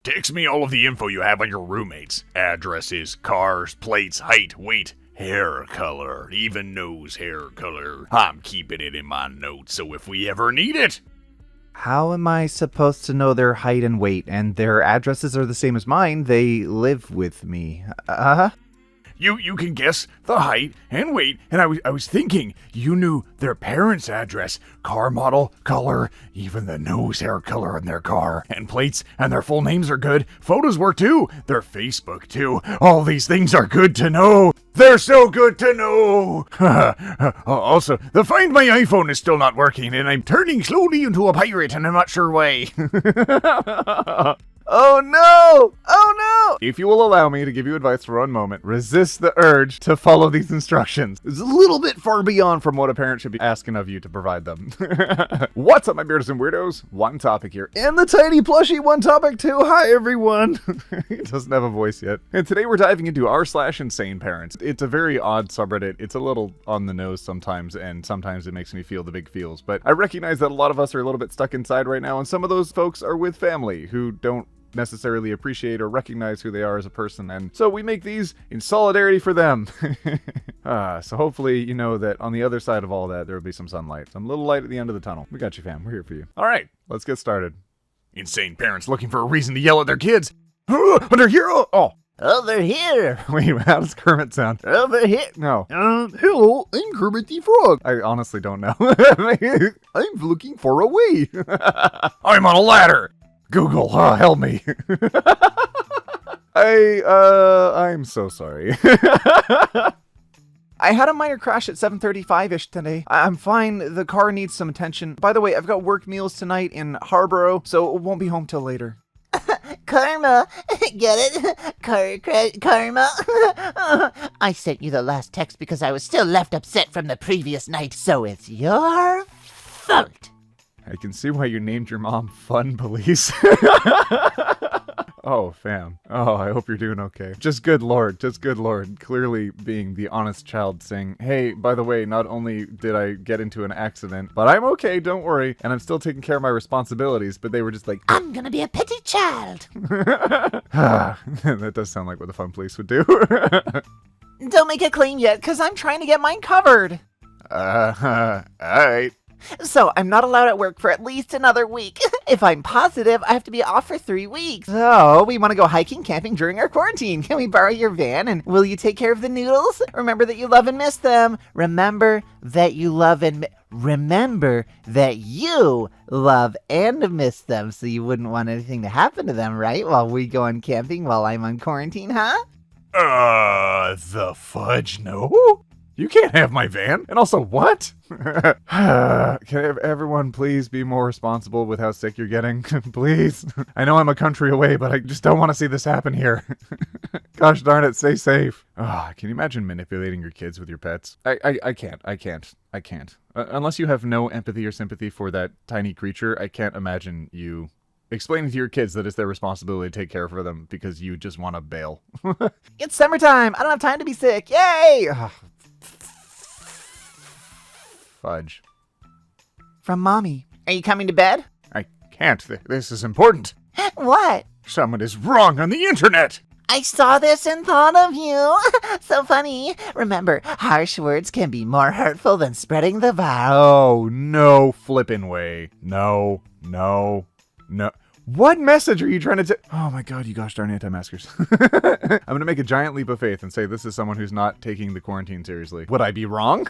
Text me all of the info you have on your roommates. Addresses, cars, plates, height, weight, hair color, even nose hair color. I'm keeping it in my notes so if we ever need it. How am I supposed to know their height and weight? And their addresses are the same as mine. They live with me. You can guess the height and weight, and I was thinking you knew their parents' address, car model, color, even the nose hair color in their car, and plates, and their full names are good. Photos work too. Their Facebook too. All these things are good to know. They're so good to know. Also, the Find My iPhone is still not working, and I'm turning slowly into a pirate, and I'm not sure why. Oh no! Oh no! If you will allow me to give you advice for one moment, resist the urge to follow these instructions. It's a little bit far beyond from what a parent should be asking of you to provide them. What's up, my Beardos and Weirdos? OneTopic here. And the tiny plushie OneTopic too. Hi, everyone. He doesn't have a voice yet. And today we're diving into r/InsaneParents. It's a very odd subreddit. It's a little on the nose sometimes, and sometimes it makes me feel the big feels. But I recognize that a lot of us are a little bit stuck inside right now, and some of those folks are with family who don't necessarily appreciate or recognize who they are as a person, and so we make these in solidarity for them. So hopefully you know that on the other side of all that there will be some sunlight, some little light at the end of the tunnel. We got you, fam. We're here for you. All right, let's get started. Insane parents looking for a reason to yell at their kids. Under here. Oh, over here. Wait, how does Kermit sound? Over here. No. Hello, I'm Kermit the Frog. I honestly don't know. I'm looking for a way. I'm on a ladder. Google, help me. I'm so sorry. I had a minor crash at 7:35-ish today. I'm fine. The car needs some attention. By the way, I've got work meals tonight in Harborough, so it won't be home till later. Karma. Get it? Karma. I sent you the last text because I was still left upset from the previous night, so it's your fault. I can see why you named your mom Fun Police. Oh, fam. Oh, I hope you're doing okay. Just good Lord. Clearly being the honest child saying, hey, by the way, not only did I get into an accident, but I'm okay, don't worry, and I'm still taking care of my responsibilities, but they were just like, I'm gonna be a petty child. That does sound like what the Fun Police would do. Don't make a claim yet, because I'm trying to get mine covered. Alright. So, I'm not allowed at work for at least another week. If I'm positive, I have to be off for 3 weeks. So, we want to go hiking, camping during our quarantine. Can we borrow your van, and will you take care of the noodles? Remember that you love and miss them. Remember that you love and miss them, so you wouldn't want anything to happen to them, right? While we go on camping while I'm on quarantine, huh? The fudge, no? You can't have my van. And also, what? Can everyone please be more responsible with how sick you're getting? Please. I know I'm a country away, but I just don't want to see this happen here. Gosh darn it, stay safe. Can you imagine manipulating your kids with your pets? I can't. Unless you have no empathy or sympathy for that tiny creature, I can't imagine you explaining to your kids that it's their responsibility to take care of them because you just want to bail. It's summertime. I don't have time to be sick. Yay! Fudge. From Mommy. Are you coming to bed? I can't. This is important. What? Someone is wrong on the internet. I saw this and thought of you. So funny. Remember, harsh words can be more hurtful than spreading the virus. Oh, no flippin' way. No. What message are you trying to Oh my god, you gosh darn anti-maskers. I'm gonna make a giant leap of faith and say this is someone who's not taking the quarantine seriously. Would I be wrong?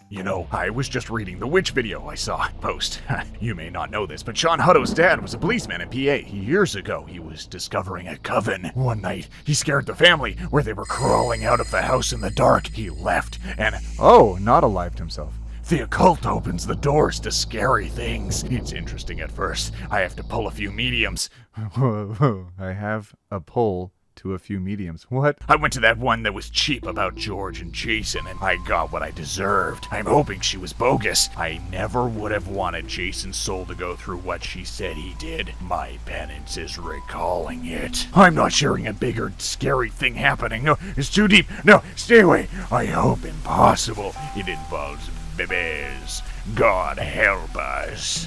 You know, I was just reading the witch video I saw post. You may not know this, but Sean Hutto's dad was a policeman in PA. Years ago, he was discovering a coven. One night, he scared the family where they were crawling out of the house in the dark. He left and... Oh, not alived himself. The occult opens the doors to scary things. It's interesting at first. I have to pull a few mediums. Whoa. I have a pull to a few mediums. What? I went to that one that was cheap about George and Jason, and I got what I deserved. I'm hoping she was bogus. I never would have wanted Jason's soul to go through what she said he did. My penance is recalling it. I'm not sharing a big or scary thing happening. No, it's too deep. No, stay away. I hope impossible. It involves babies. God help us.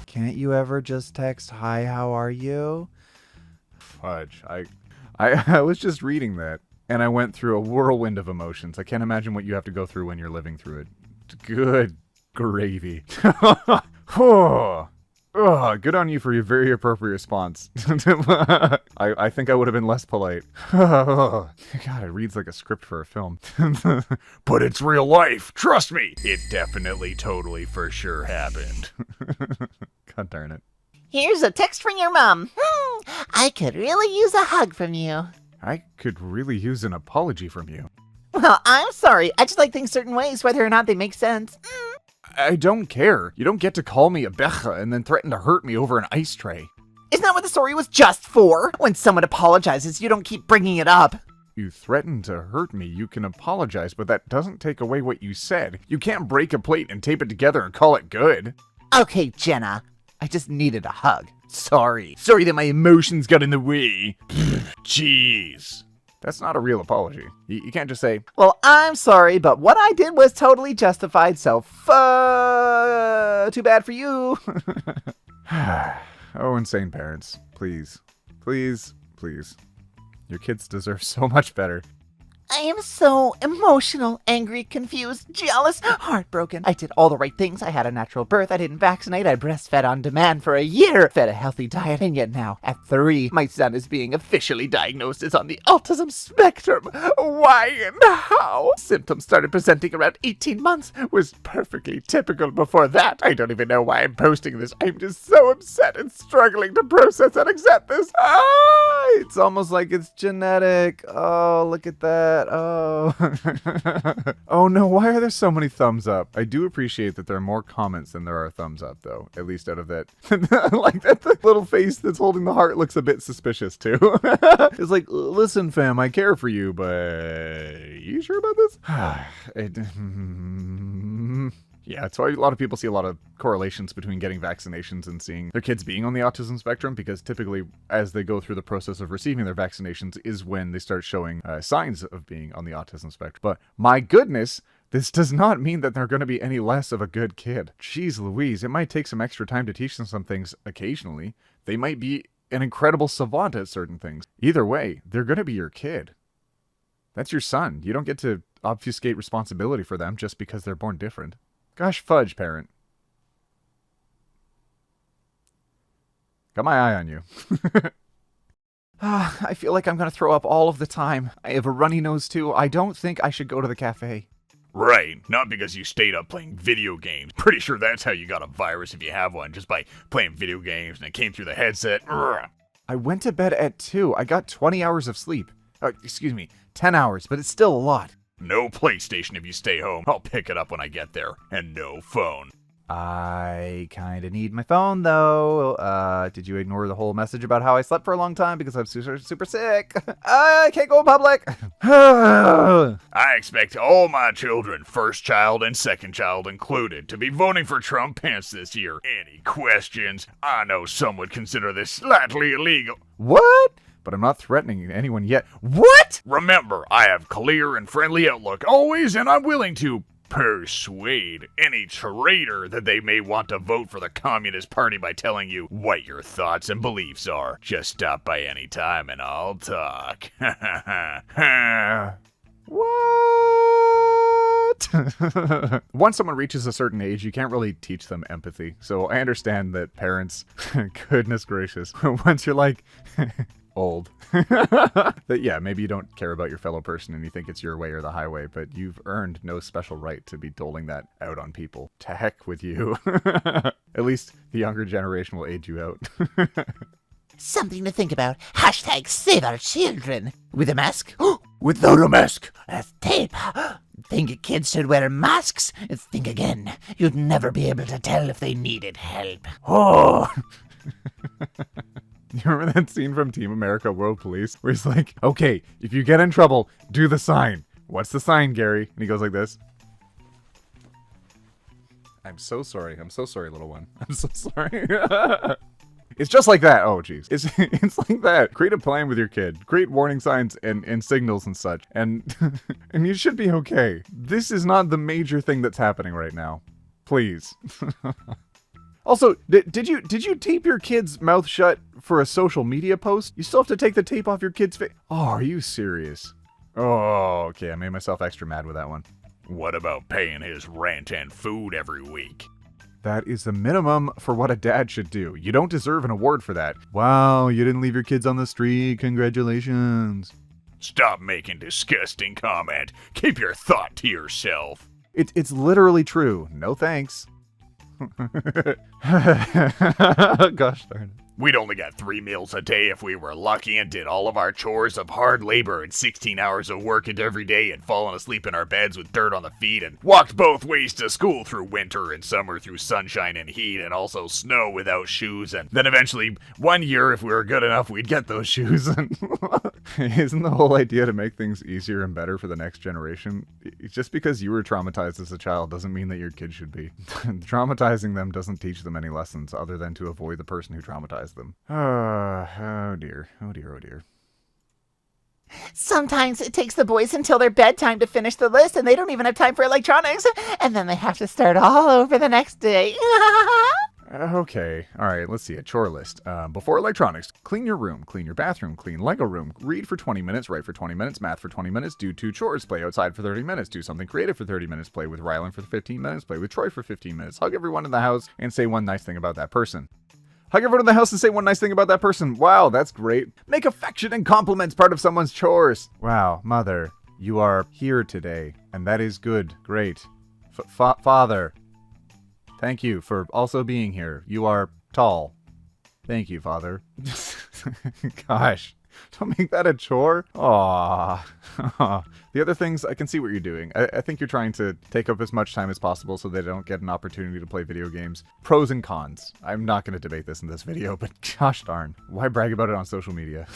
Can't you ever just text, "Hi, how are you?" Fudge. I was just reading that, and I went through a whirlwind of emotions. I can't imagine what you have to go through when you're living through it. Good gravy. Oh, good on you for your very appropriate response. I think I would have been less polite. God, it reads like a script for a film. But it's real life. Trust me. It definitely, totally, for sure happened. God darn it. Here's a text from your mom. I could really use a hug from you. I could really use an apology from you. Well, I'm sorry. I just like things certain ways, whether or not they make sense. I don't care. You don't get to call me a becha and then threaten to hurt me over an ice tray. Isn't that what the story was just for? When someone apologizes, you don't keep bringing it up. You threaten to hurt me, you can apologize, but that doesn't take away what you said. You can't break a plate and tape it together and call it good. Okay, Jenna. I just needed a hug. Sorry. Sorry that my emotions got in the way. Jeez. That's not a real apology. You can't just say, Well, I'm sorry, but what I did was totally justified, so too bad for you. oh, insane parents. Please. Please. Please. Your kids deserve so much better. I am so emotional, angry, confused, jealous, heartbroken. I did all the right things. I had a natural birth. I didn't vaccinate. I breastfed on demand for a year. Fed a healthy diet. And yet now, at 3, my son is being officially diagnosed as on the autism spectrum. Why and how? Symptoms started presenting around 18 months. Was perfectly typical before that. I don't even know why I'm posting this. I'm just so upset and struggling to process and accept this. It's almost like it's genetic. Oh, look at that. Oh. Oh no, why are there so many thumbs up? I do appreciate that there are more comments than there are thumbs up, though. At least out of that. Like that the little face that's holding the heart looks a bit suspicious, too. It's like, listen, fam, I care for you, but you sure about this? Yeah, that's why a lot of people see a lot of correlations between getting vaccinations and seeing their kids being on the autism spectrum, because typically as they go through the process of receiving their vaccinations is when they start showing signs of being on the autism spectrum. But my goodness, this does not mean that they're going to be any less of a good kid. Jeez Louise, it might take some extra time to teach them some things occasionally. They might be an incredible savant at certain things. Either way, they're going to be your kid. That's your son. You don't get to obfuscate responsibility for them just because they're born different. Gosh fudge, parent. Got my eye on you. I feel like I'm going to throw up all of the time. I have a runny nose too. I don't think I should go to the cafe. Right, not because you stayed up playing video games. Pretty sure that's how you got a virus if you have one, just by playing video games and it came through the headset. Urgh. I went to bed at 2. I got 20 hours of sleep. 10 hours, but it's still a lot. No PlayStation if you stay home. I'll pick it up when I get there. And no phone. I kind of need my phone, though. Did you ignore the whole message about how I slept for a long time because I'm super sick? I can't go in public. I expect all my children, first child and second child included, to be voting for Trump pants this year. Any questions? I know some would consider this slightly illegal. What? But I'm not threatening anyone yet. What? Remember, I have clear and friendly outlook always, and I'm willing to persuade any traitor that they may want to vote for the Communist Party by telling you what your thoughts and beliefs are. Just stop by any time and I'll talk. What? Once someone reaches a certain age, you can't really teach them empathy. So I understand that parents, goodness gracious, once you're like... old. That, yeah, maybe you don't care about your fellow person and you think it's your way or the highway, but you've earned no special right to be doling that out on people. To heck with you. At least the younger generation will age you out. Something to think about. Hashtag save our children. With a mask? Without a mask. That's tape. Think kids should wear masks? Think again. You'd never be able to tell if they needed help. Oh! You remember that scene from Team America World Police where he's like, okay, if you get in trouble, do the sign. What's the sign, Gary? And he goes like this. I'm so sorry. I'm so sorry, little one. I'm so sorry. It's just like that. Oh, jeez. It's like that. Create a plan with your kid. Create warning signs and signals and such. And and you should be okay. This is not the major thing that's happening right now. Please. Also, did you tape your kid's mouth shut for a social media post? You still have to take the tape off your kid's face? Oh, are you serious? Oh, okay. I made myself extra mad with that one. What about paying his rent and food every week? That is the minimum for what a dad should do. You don't deserve an award for that. Wow, you didn't leave your kids on the street. Congratulations. Stop making disgusting comment. Keep your thought to yourself. It's literally true. No thanks. Gosh darn it. We'd only got 3 meals a day if we were lucky and did all of our chores of hard labor and 16 hours of work every day and fallen asleep in our beds with dirt on the feet and walked both ways to school through winter and summer through sunshine and heat and also snow without shoes. And then eventually, one year, if we were good enough, we'd get those shoes. And isn't the whole idea to make things easier and better for the next generation? Just because you were traumatized as a child doesn't mean that your kids should be. Traumatizing them doesn't teach them any lessons other than to avoid the person who traumatized them. Oh dear. Oh dear, oh dear. Sometimes it takes the boys until their bedtime to finish the list, and they don't even have time for electronics, and then they have to start all over the next day. Okay, alright, let's see, a chore list. Before electronics, clean your room, clean your bathroom, clean Lego room, read for 20 minutes, write for 20 minutes, math for 20 minutes, do 2 chores, play outside for 30 minutes, do something creative for 30 minutes, play with Rylan for 15 minutes, play with Troy for 15 minutes, hug everyone in the house, and say one nice thing about that person. Hug everyone in the house and say one nice thing about that person. Wow, that's great. Make affection and compliments part of someone's chores. Wow, mother, you are here today, and that is good. Great. Father, thank you for also being here. You are tall. Thank you, Father. Gosh, don't make that a chore. Aww. The other things, I can see what you're doing. I think you're trying to take up as much time as possible so they don't get an opportunity to play video games. Pros and cons. I'm not going to debate this in this video, but gosh darn. Why brag about it on social media?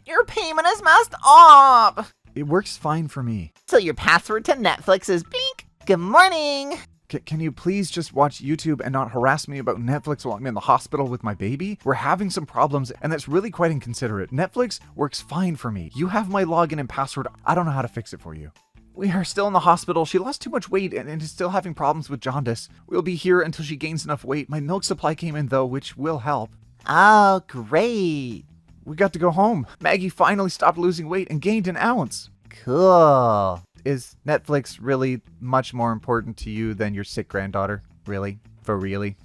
Your payment is messed up. It works fine for me. So your password to Netflix is blink. Good morning. Can you please just watch YouTube and not harass me about Netflix while I'm in the hospital with my baby? We're having some problems, and that's really quite inconsiderate. Netflix works fine for me. You have my login and password. I don't know how to fix it for you. We are still in the hospital. She lost too much weight and is still having problems with jaundice. We'll be here until she gains enough weight. My milk supply came in, though, which will help. Oh, great. We got to go home. Maggie finally stopped losing weight and gained an ounce. Cool. Is Netflix really much more important to you than your sick granddaughter? Really? For really?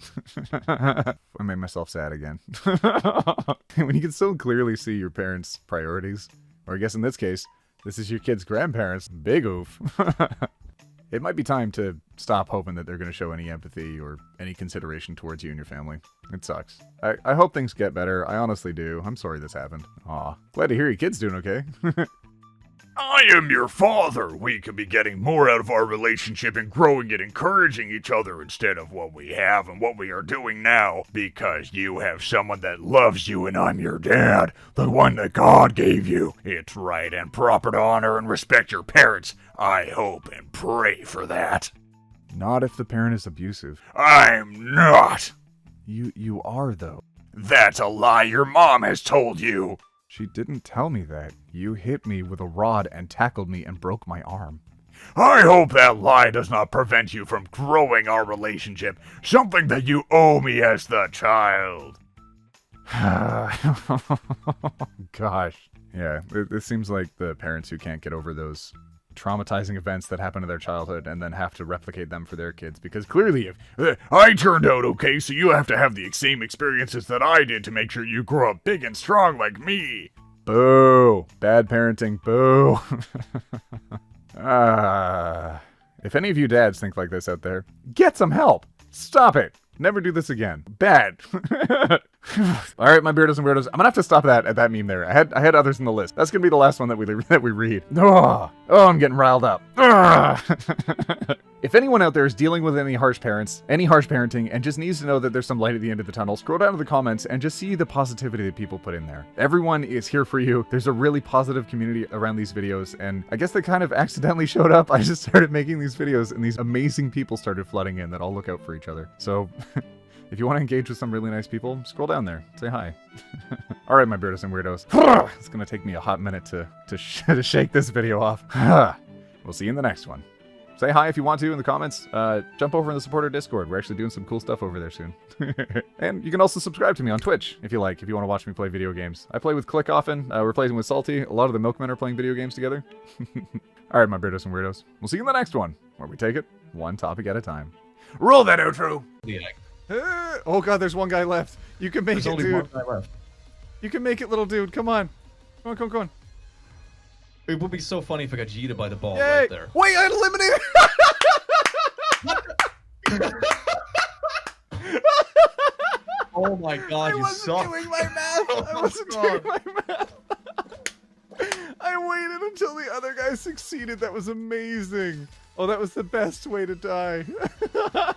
I made myself sad again. When you can so clearly see your parents' priorities, or I guess in this case, this is your kid's grandparents, big oof. It might be time to stop hoping that they're going to show any empathy or any consideration towards you and your family. It sucks. I hope things get better. I honestly do. I'm sorry this happened. Aw. Glad to hear your kid's doing okay. I am your father. We could be getting more out of our relationship and growing it, encouraging each other instead of what we have and what we are doing now. Because you have someone that loves you and I'm your dad, the one that God gave you. It's right and proper to honor and respect your parents. I hope and pray for that. Not if the parent is abusive. I'm not. You are, though. That's a lie your mom has told you. She didn't tell me that. You hit me with a rod and tackled me and broke my arm. I hope that lie does not prevent you from growing our relationship, something that you owe me as the child. Gosh. Yeah, it seems like the parents who can't get over those traumatizing events that happen in their childhood and then have to replicate them for their kids, because clearly if I turned out okay, so you have to have the same experiences that I did to make sure you grow up big and strong like me. Boo. Bad parenting. Boo. If any of you dads think like this out there, get some help. Stop it. Never do this again. Bad. All right, my Beardos and Weirdos. I'm gonna have to stop that at that meme there. I had others in the list. That's gonna be the last one that we read. Oh, I'm getting riled up. If anyone out there is dealing with any harsh parents, any harsh parenting, and just needs to know that there's some light at the end of the tunnel, scroll down to the comments and just see the positivity that people put in there. Everyone is here for you. There's a really positive community around these videos, and I guess they kind of accidentally showed up. I just started making these videos, and these amazing people started flooding in that all look out for each other. So If you want to engage with some really nice people, scroll down there. Say hi. All right, my Beardos and Weirdos. It's going to take me a hot minute to shake this video off. We'll see you in the next one. Say hi if you want to in the comments. Jump over in the supporter Discord. We're actually doing some cool stuff over there soon. And you can also subscribe to me on Twitch if you like, if you want to watch me play video games. I play with Click often. We're playing with Salty. A lot of the Milkmen are playing video games together. All right, my Beardos and Weirdos. We'll see you in the next one, where we take it one topic at a time. Roll that outro! Oh god, there's one guy left. You can make it, only dude. one guy left. You can make it, little dude. Come on. Come on, come on, come on. It would be so funny if I got yeeted by the ball Yay! right there. Wait, I eliminated. Oh my god, you suck. doing my math. I wasn't doing my math. I waited until the other guy succeeded. That was amazing. Oh, that was the best way to die.